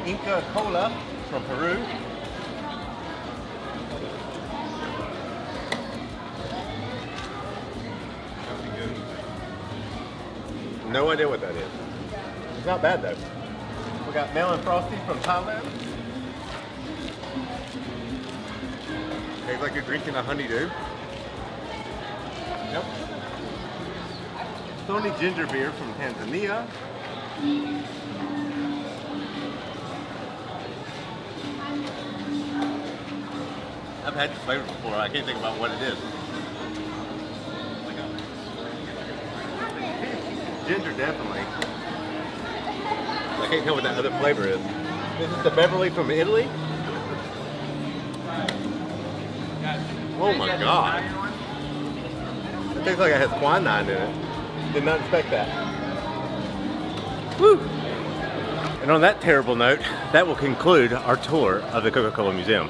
Inca Cola from Peru. No idea what that is. It's not bad though. We got Melon Frosty from Thailand. Tastes like you're drinking a honeydew. Yep. Stony ginger beer from Tanzania. I've had this flavor before. I can't think about what it is. Ginger, definitely. I can't tell what that other flavor is. This is the Beverly from Italy. Oh my god. It tastes like it has quinine in it. Did not expect that. Woo! And on that terrible note, that will conclude our tour of the Coca-Cola Museum.